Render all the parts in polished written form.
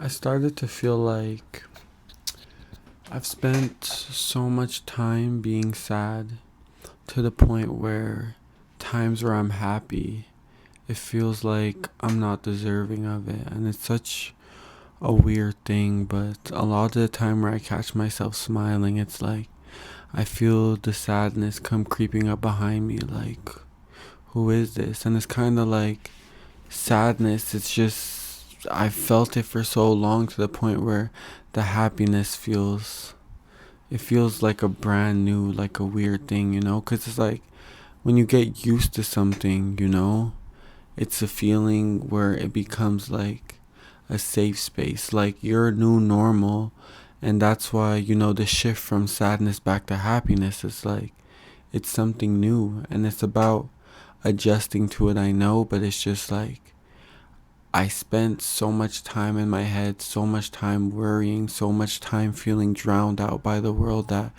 I started to feel like I've spent so much time being sad to the point where times where I'm happy, it feels like I'm not deserving of it. And it's such a weird thing, but a lot of the time where I catch myself smiling, it's like I feel the sadness come creeping up behind me, like, who is this? And it's kind of like sadness, it's just, I felt it for so long to the point where the happiness feels like a brand new, like a weird thing, because it's like when you get used to something, it's a feeling where it becomes like a safe space, like your new normal. And that's why, the shift from sadness back to happiness is like it's something new, and it's about adjusting to it, I know, but it's just like I spent so much time in my head, so much time worrying, so much time feeling drowned out by the world that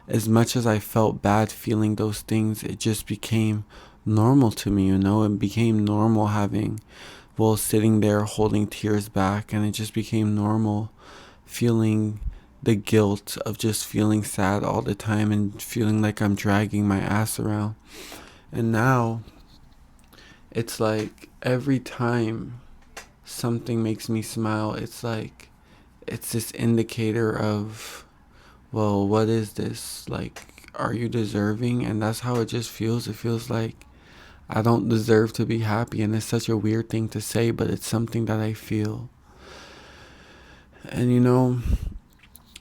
as much as I felt bad feeling those things, it just became normal to me, It became normal sitting there holding tears back, and it just became normal feeling the guilt of just feeling sad all the time and feeling like I'm dragging my ass around. And now it's like every time something makes me smile, it's like it's this indicator of, well, what is this? Like, are you deserving? And that's how it just feels. It feels like I don't deserve to be happy. And it's such a weird thing to say, but it's something that I feel. And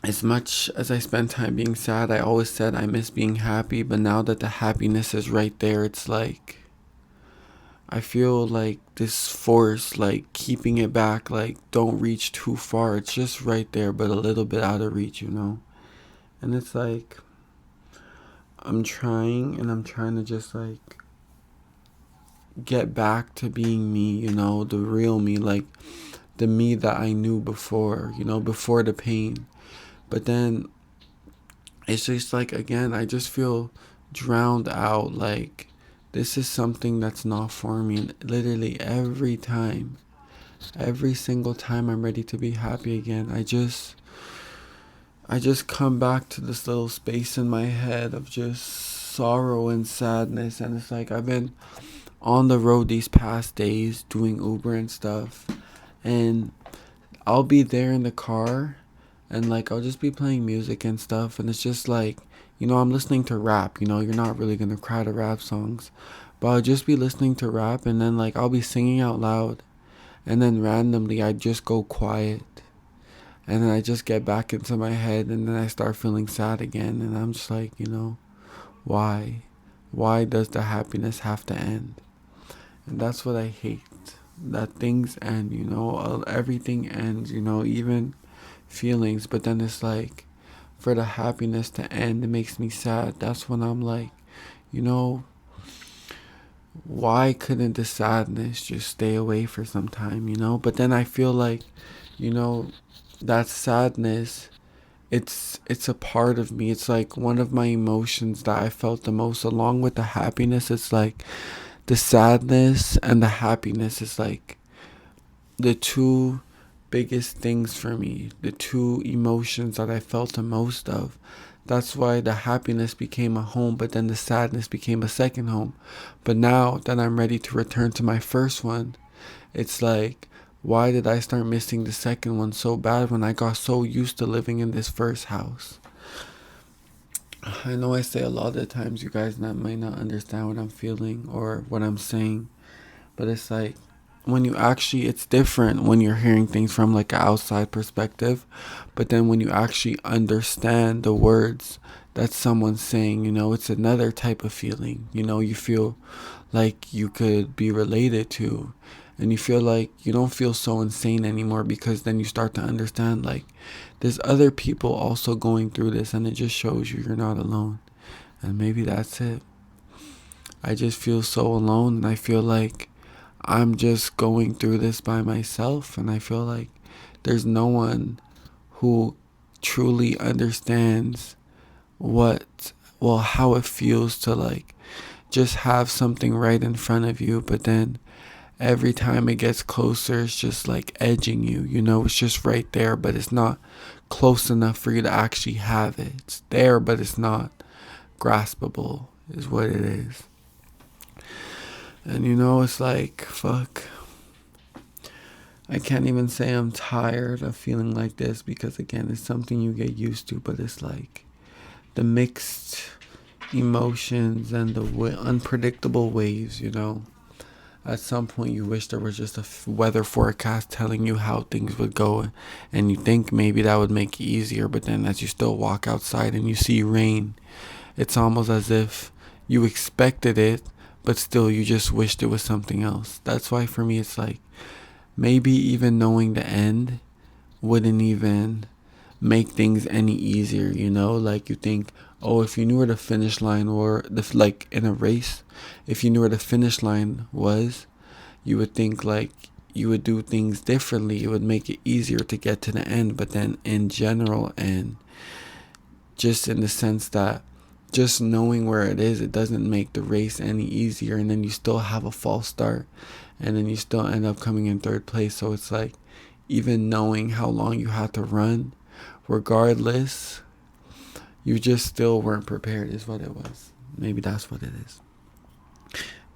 as much as I spend time being sad, I always said I miss being happy. But now that the happiness is right there, it's like I feel like this force, like keeping it back, like don't reach too far. It's just right there, but a little bit out of reach. And it's like I'm trying, and I'm trying to just like get back to being me, the real me, like the me that I knew before, before the pain. But then it's just like, again, I just feel drowned out. Like this is something that's not for me. And literally every single time I'm ready to be happy again, I just come back to this little space in my head of just sorrow and sadness. And it's like I've been on the road these past days doing Uber and stuff, and I'll be there in the car, and like I'll just be playing music and stuff, and it's just like, I'm listening to rap. You're not really gonna cry to rap songs, but I'll just be listening to rap, and then like I'll be singing out loud, and then randomly I just go quiet, and then I just get back into my head, and then I start feeling sad again. And I'm just like, why does the happiness have to end? And that's what I hate, that things end, everything ends, even feelings. But then it's like, for the happiness to end, it makes me sad. That's when I'm like, you know why couldn't the sadness just stay away for some time? But then I feel like, you know that sadness, it's a part of me. It's like one of my emotions that I felt the most, along with the happiness. It's like the sadness and the happiness is like the two biggest things for me, the two emotions that I felt the most of. That's why the happiness became a home, but then the sadness became a second home. But now that I'm ready to return to my first one, it's like, why did I start missing the second one so bad when I got so used to living in this first house? I know I say a lot of times, you guys that might not understand what I'm feeling or what I'm saying, but it's like when you actually, it's different when you're hearing things from like an outside perspective, but then when you actually understand the words that someone's saying, it's another type of feeling. You feel like you could be related to, and you feel like you don't feel so insane anymore, because then you start to understand like there's other people also going through this, and it just shows you're not alone. And maybe that's it. I just feel so alone, and I feel like I'm just going through this by myself, and I feel like there's no one who truly understands how it feels to like just have something right in front of you, but then every time it gets closer, it's just like edging you. You know, it's just right there, but it's not close enough for you to actually have it. It's there, but it's not graspable, is what it is. And you know, it's like, fuck. I can't even say I'm tired of feeling like this because, again, it's something you get used to, but it's like the mixed emotions and the unpredictable waves, you know. At some point, you wish there was just a weather forecast telling you how things would go, and you think maybe that would make it easier, but then as you still walk outside and you see rain, it's almost as if you expected it, but still you just wished it was something else. That's why for me, it's like maybe even knowing the end wouldn't even make things any easier, you know? Like you think, oh, if you knew where the finish line were, like in a race, if you knew where the finish line was, you would think like you would do things differently. It would make it easier to get to the end. But then in general, and just in the sense that just knowing where it is, it doesn't make the race any easier. And then you still have a false start, and then you still end up coming in third place. So it's like, even knowing how long you had to run, regardless, you just still weren't prepared, is what it was. Maybe that's what it is.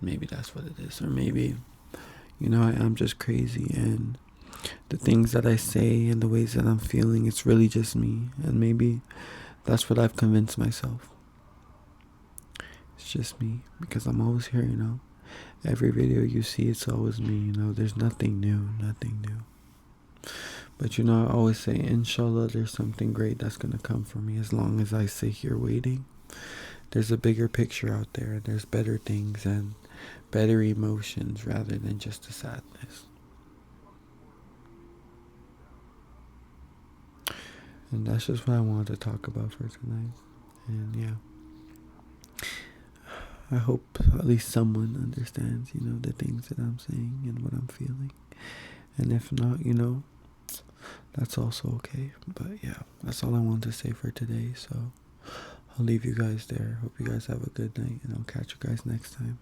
Maybe that's what it is. Or maybe, you know, I am just crazy, and the things that I say and the ways that I'm feeling, it's really just me. And maybe that's what I've convinced myself. It's just me, because I'm always here, you know. Every video you see, it's always me, you know. There's nothing new, nothing new. But you know, I always say, inshallah, there's something great that's going to come for me as long as I sit here waiting. There's a bigger picture out there. There's better things and better emotions rather than just the sadness. And that's just what I wanted to talk about for tonight. And yeah, I hope at least someone understands, you know, the things that I'm saying and what I'm feeling. And if not, you know, that's also okay. But yeah, that's all I wanted to say for today. So I'll leave you guys there. Hope you guys have a good night, and I'll catch you guys next time.